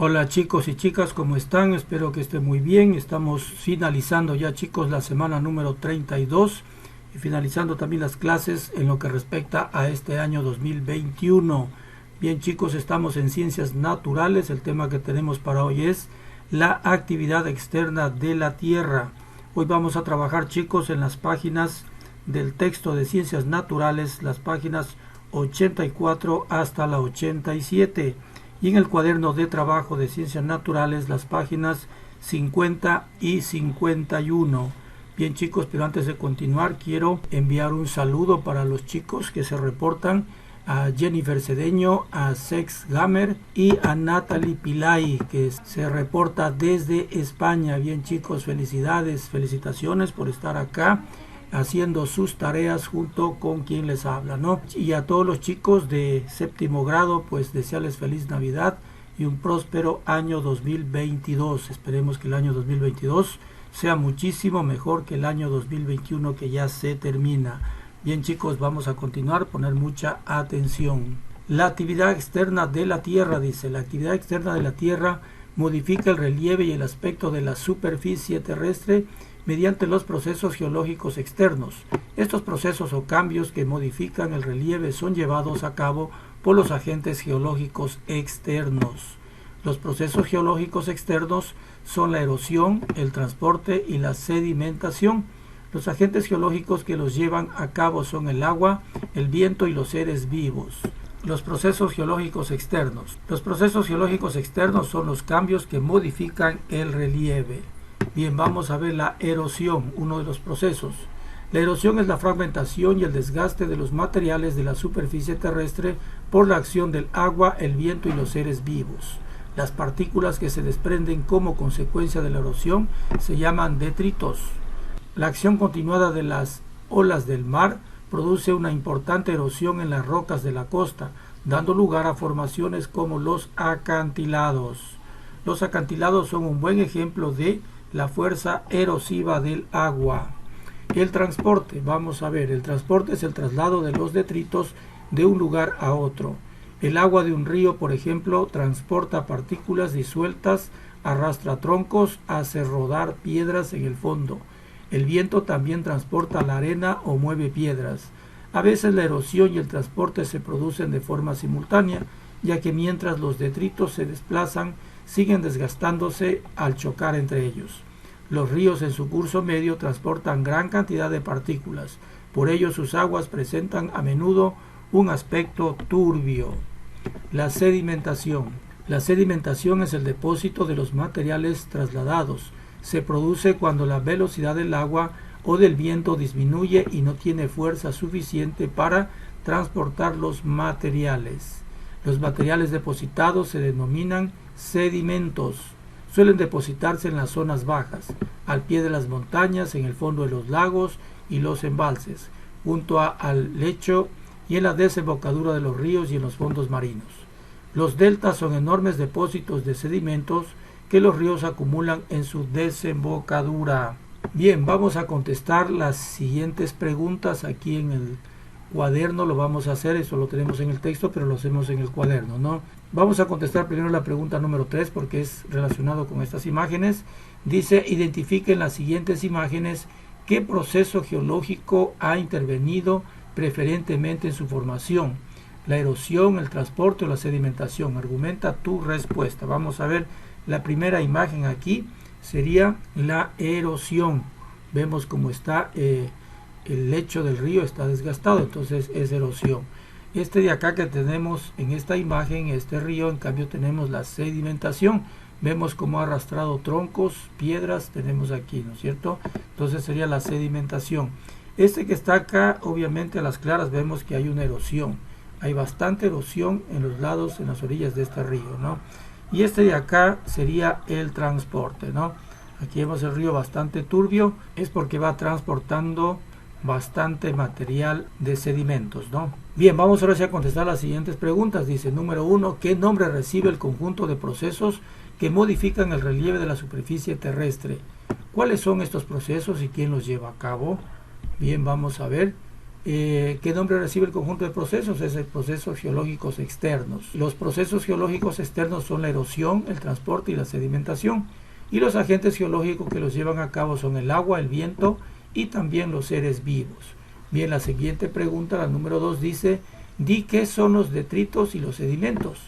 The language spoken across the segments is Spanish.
Hola chicos y chicas, ¿cómo están? Espero que estén muy bien. Estamos finalizando ya, chicos, la semana número 32 y finalizando también las clases en lo que respecta a este año 2021. Bien chicos, estamos en Ciencias Naturales. El tema que tenemos para hoy es la actividad externa de la Tierra. Hoy vamos a trabajar, chicos, en las páginas del texto de Ciencias Naturales, las páginas 84 hasta la 87. Y en el cuaderno de trabajo de Ciencias Naturales, las páginas 50 y 51. Bien chicos, pero antes de continuar quiero enviar un saludo para los chicos que se reportan, a Jennifer Cedeño, a Sex Gamer y a Natalie Pilay, que se reporta desde España. Bien chicos, felicidades, felicitaciones por estar acá haciendo sus tareas junto con quien les habla, ¿no? Y a todos los chicos de séptimo grado, pues desearles feliz Navidad y un próspero año 2022. Esperemos que el año 2022 sea muchísimo mejor que el año 2021 que ya se termina. Bien chicos, vamos a continuar, poner mucha atención. La actividad externa de la Tierra, dice, la actividad externa de la Tierra modifica el relieve y el aspecto de la superficie terrestre mediante los procesos geológicos externos. Estos procesos o cambios que modifican el relieve son llevados a cabo por los agentes geológicos externos. Los procesos geológicos externos son la erosión, el transporte y la sedimentación. Los agentes geológicos que los llevan a cabo son el agua, el viento y los seres vivos. Los procesos geológicos externos. Los procesos geológicos externos son los cambios que modifican el relieve. Bien, vamos a ver la erosión, uno de los procesos. La erosión es la fragmentación y el desgaste de los materiales de la superficie terrestre por la acción del agua, el viento y los seres vivos. Las partículas que se desprenden como consecuencia de la erosión se llaman detritos. La acción continuada de las olas del mar produce una importante erosión en las rocas de la costa, dando lugar a formaciones como los acantilados. Los acantilados son un buen ejemplo de la fuerza erosiva del agua. El transporte, vamos a ver, el transporte es el traslado de los detritos de un lugar a otro. El agua de un río, por ejemplo, transporta partículas disueltas, arrastra troncos, hace rodar piedras en el fondo. El viento también transporta la arena o mueve piedras. A veces la erosión y el transporte se producen de forma simultánea, ya que mientras los detritos se desplazan, siguen desgastándose al chocar entre ellos. Los ríos en su curso medio transportan gran cantidad de partículas, por ello sus aguas presentan a menudo un aspecto turbio. La sedimentación. La sedimentación es el depósito de los materiales trasladados. Se produce cuando la velocidad del agua o del viento disminuye y no tiene fuerza suficiente para transportar los materiales. Los materiales depositados se denominan sedimentos. Suelen depositarse en las zonas bajas, al pie de las montañas, en el fondo de los lagos y los embalses, junto al lecho y en la desembocadura de los ríos y en los fondos marinos. Los deltas son enormes depósitos de sedimentos que los ríos acumulan en su desembocadura. Bien, vamos a contestar las siguientes preguntas aquí en el cuaderno. Lo vamos a hacer, eso lo tenemos en el texto, pero lo hacemos en el cuaderno, ¿no? Vamos a contestar primero la pregunta número 3 porque es relacionado con estas imágenes. Dice, identifiquen las siguientes imágenes, ¿qué proceso geológico ha intervenido preferentemente en su formación? La erosión, el transporte o la sedimentación. Argumenta tu respuesta. Vamos a ver la primera imagen aquí, sería la erosión. Vemos cómo está el lecho del río, está desgastado, entonces es erosión. Este de acá que tenemos en esta imagen, este río, en cambio tenemos la sedimentación. Vemos cómo ha arrastrado troncos, piedras, tenemos aquí, ¿no es cierto? Entonces sería la sedimentación. Este que está acá, obviamente a las claras vemos que hay una erosión. Hay bastante erosión en los lados, en las orillas de este río, ¿no? Y este de acá sería el transporte, ¿no? Aquí vemos el río bastante turbio, es porque va transportando bastante material de sedimentos, ¿no? Bien, vamos ahora sí a contestar las siguientes preguntas. Dice, número 1, ¿qué nombre recibe el conjunto de procesos que modifican el relieve de la superficie terrestre? ¿Cuáles son estos procesos y quién los lleva a cabo? Bien, vamos a ver. ¿Qué nombre recibe el conjunto de procesos? Es el procesos geológicos externos. Los procesos geológicos externos son la erosión, el transporte y la sedimentación. Y los agentes geológicos que los llevan a cabo son el agua, el viento y también los seres vivos. Bien, la siguiente pregunta, la número 2, dice: di qué son los detritos y los sedimentos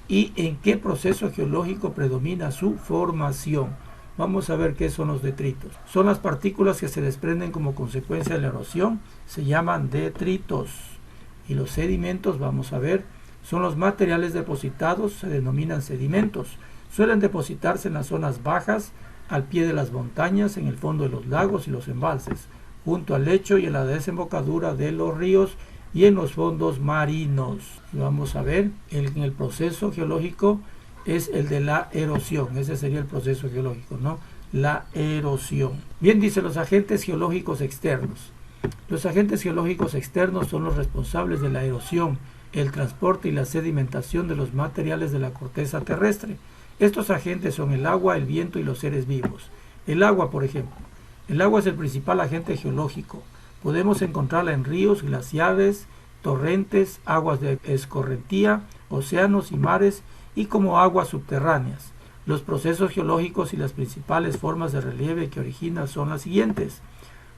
y en qué proceso geológico predomina su formación. Vamos a ver qué son los detritos. Son las partículas que se desprenden como consecuencia de la erosión, se llaman detritos. Y los sedimentos, vamos a ver, son los materiales depositados, se denominan sedimentos. Suelen depositarse en las zonas bajas, al pie de las montañas, en el fondo de los lagos y los embalses, junto al lecho y en la desembocadura de los ríos y en los fondos marinos. Y vamos a ver, en el proceso geológico es el de la erosión. Ese sería el proceso geológico, ¿no? La erosión. Bien, dice los agentes geológicos externos. Los agentes geológicos externos son los responsables de la erosión, el transporte y la sedimentación de los materiales de la corteza terrestre. Estos agentes son el agua, el viento y los seres vivos. El agua, por ejemplo. El agua es el principal agente geológico. Podemos encontrarla en ríos, glaciares, torrentes, aguas de escorrentía, océanos y mares, y como aguas subterráneas. Los procesos geológicos y las principales formas de relieve que originan son las siguientes.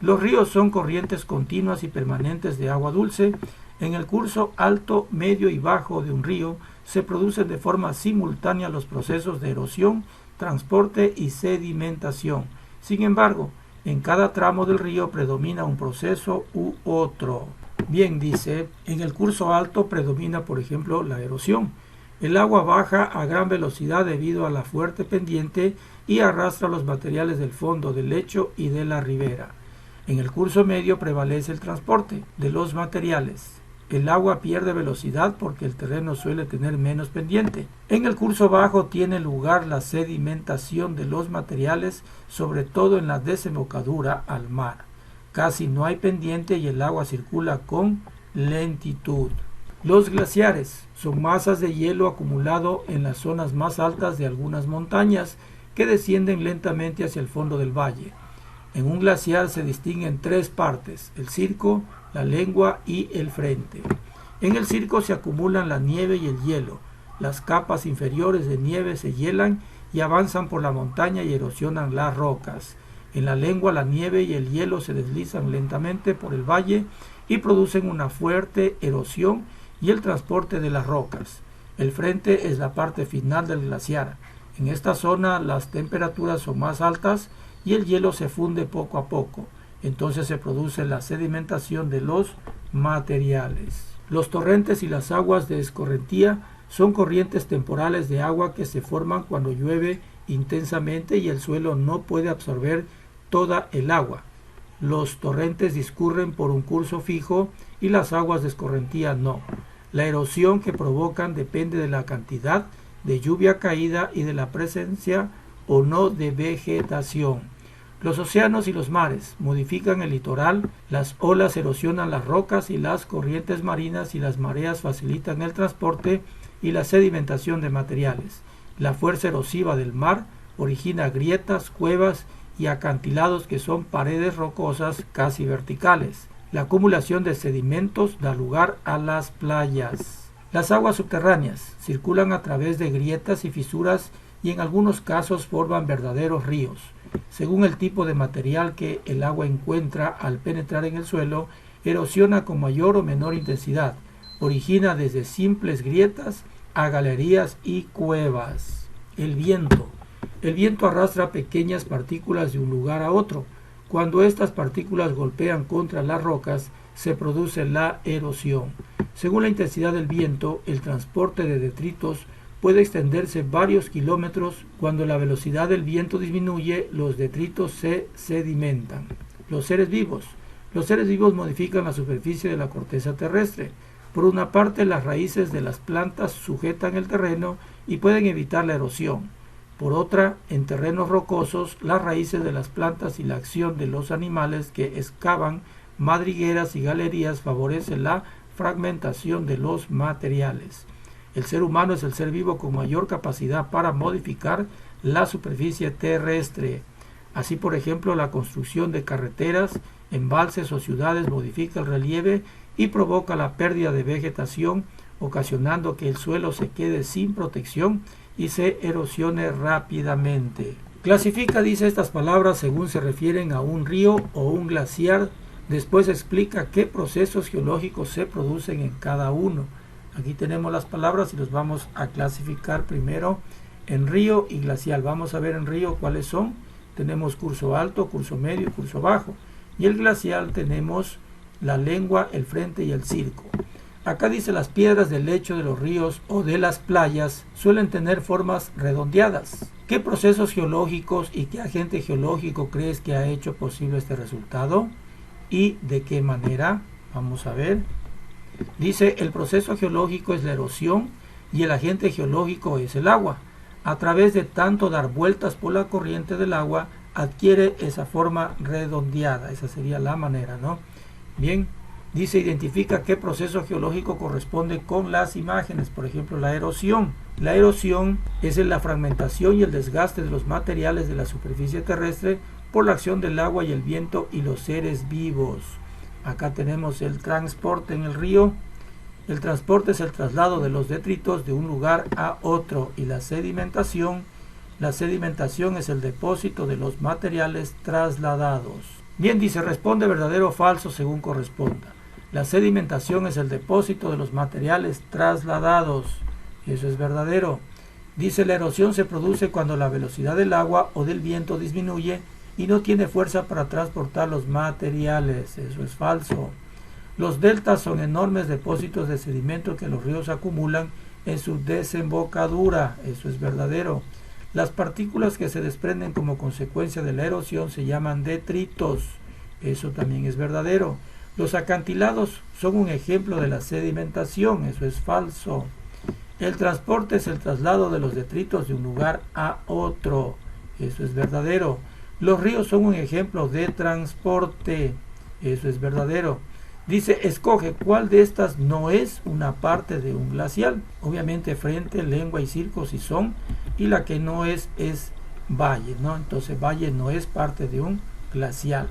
Los ríos son corrientes continuas y permanentes de agua dulce. En el curso alto, medio y bajo de un río se producen de forma simultánea los procesos de erosión, transporte y sedimentación. Sin embargo, en cada tramo del río predomina un proceso u otro. Bien, dice, en el curso alto predomina, por ejemplo, la erosión. El agua baja a gran velocidad debido a la fuerte pendiente y arrastra los materiales del fondo del lecho y de la ribera. En el curso medio prevalece el transporte de los materiales. El agua pierde velocidad porque el terreno suele tener menos pendiente. En el curso bajo tiene lugar la sedimentación de los materiales, sobre todo en la desembocadura al mar. Casi no hay pendiente y el agua circula con lentitud. Los glaciares son masas de hielo acumulado en las zonas más altas de algunas montañas que descienden lentamente hacia el fondo del valle. En un glaciar se distinguen tres partes: el circo, la lengua y el frente. En el circo se acumulan la nieve y el hielo. Las capas inferiores de nieve se hielan y avanzan por la montaña y erosionan las rocas. En la lengua la nieve y el hielo se deslizan lentamente por el valle y producen una fuerte erosión y el transporte de las rocas. El frente es la parte final del glaciar. En esta zona las temperaturas son más altas y el hielo se funde poco a poco. Entonces se produce la sedimentación de los materiales. Los torrentes y las aguas de escorrentía son corrientes temporales de agua que se forman cuando llueve intensamente y el suelo no puede absorber toda el agua. Los torrentes discurren por un curso fijo y las aguas de escorrentía no. La erosión que provocan depende de la cantidad de lluvia caída y de la presencia o no de vegetación. Los océanos y los mares modifican el litoral, las olas erosionan las rocas y las corrientes marinas y las mareas facilitan el transporte y la sedimentación de materiales. La fuerza erosiva del mar origina grietas, cuevas y acantilados que son paredes rocosas casi verticales. La acumulación de sedimentos da lugar a las playas. Las aguas subterráneas circulan a través de grietas y fisuras y en algunos casos forman verdaderos ríos. Según el tipo de material que el agua encuentra al penetrar en el suelo, erosiona con mayor o menor intensidad. Origina desde simples grietas a galerías y cuevas. El viento. El viento arrastra pequeñas partículas de un lugar a otro. Cuando estas partículas golpean contra las rocas, se produce la erosión. Según la intensidad del viento, el transporte de detritos puede extenderse varios kilómetros. Cuando la velocidad del viento disminuye, los detritos se sedimentan. Los seres vivos. Los seres vivos modifican la superficie de la corteza terrestre. Por una parte, las raíces de las plantas sujetan el terreno y pueden evitar la erosión. Por otra, en terrenos rocosos, las raíces de las plantas y la acción de los animales que excavan madrigueras y galerías favorecen la fragmentación de los materiales. El ser humano es el ser vivo con mayor capacidad para modificar la superficie terrestre. Así, por ejemplo, la construcción de carreteras embalses o ciudades modifica el relieve y provoca la pérdida de vegetación, ocasionando que el suelo se quede sin protección y se erosione rápidamente. Clasifica, dice, estas palabras según se refieren a un río o un glaciar. Después explica qué procesos geológicos se producen en cada uno. Aquí tenemos las palabras y los vamos a clasificar primero en río y glacial. Vamos a ver en río cuáles son. Tenemos curso alto, curso medio y curso bajo. Y el glacial tenemos la lengua, el frente y el circo. Acá dice: las piedras del lecho de los ríos o de las playas suelen tener formas redondeadas. ¿Qué procesos geológicos y qué agente geológico crees que ha hecho posible este resultado? ¿Y de qué manera? Vamos a ver. Dice: el proceso geológico es la erosión y el agente geológico es el agua. A través de tanto dar vueltas por la corriente del agua, adquiere esa forma redondeada. Esa sería la manera, ¿no? Bien, dice: identifica qué proceso geológico corresponde con las imágenes. Por ejemplo, la erosión. La erosión es la fragmentación y el desgaste de los materiales de la superficie terrestre por la acción del agua y el viento y los seres vivos. Acá tenemos el transporte en el río. El transporte es el traslado de los detritos de un lugar a otro. Y la sedimentación es el depósito de los materiales trasladados. Bien, dice: responde verdadero o falso según corresponda. La sedimentación es el depósito de los materiales trasladados. Eso es verdadero. Dice: la erosión se produce cuando la velocidad del agua o del viento disminuye y no tiene fuerza para transportar los materiales. Eso es falso. Los deltas son enormes depósitos de sedimento que los ríos acumulan en su desembocadura. Eso es verdadero. Las partículas que se desprenden como consecuencia de la erosión se llaman detritos. Eso también es verdadero. Los acantilados son un ejemplo de la sedimentación. Eso es falso. El transporte es el traslado de los detritos de un lugar a otro. Eso es verdadero. Los ríos son un ejemplo de transporte. Eso es verdadero. Dice: escoge cuál de estas no es una parte de un glacial. Obviamente frente, lengua y circo sí son, y la que no es valle, ¿no? Entonces valle no es parte de un glacial.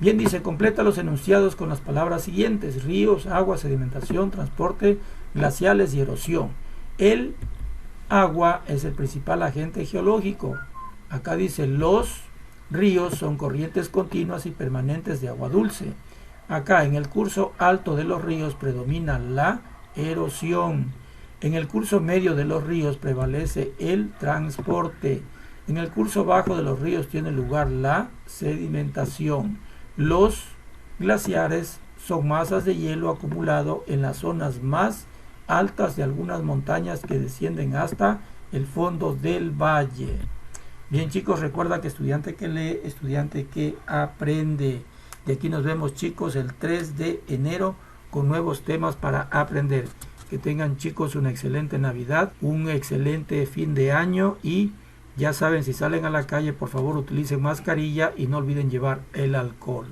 Bien, dice: completa los enunciados con las palabras siguientes: ríos, agua, sedimentación, transporte, glaciales y erosión. El agua es el principal agente geológico. Acá dice: los ríos son corrientes continuas y permanentes de agua dulce. Acá en el curso alto de los ríos predomina la erosión. En el curso medio de los ríos prevalece el transporte. En el curso bajo de los ríos tiene lugar la sedimentación. Los glaciares son masas de hielo acumulado en las zonas más altas de algunas montañas que descienden hasta el fondo del valle. Bien, chicos, recuerda que estudiante que lee, estudiante que aprende. Y aquí nos vemos, chicos, el 3 de enero con nuevos temas para aprender. Que tengan, chicos, una excelente Navidad, un excelente fin de año, y ya saben, si salen a la calle, por favor utilicen mascarilla y no olviden llevar el alcohol.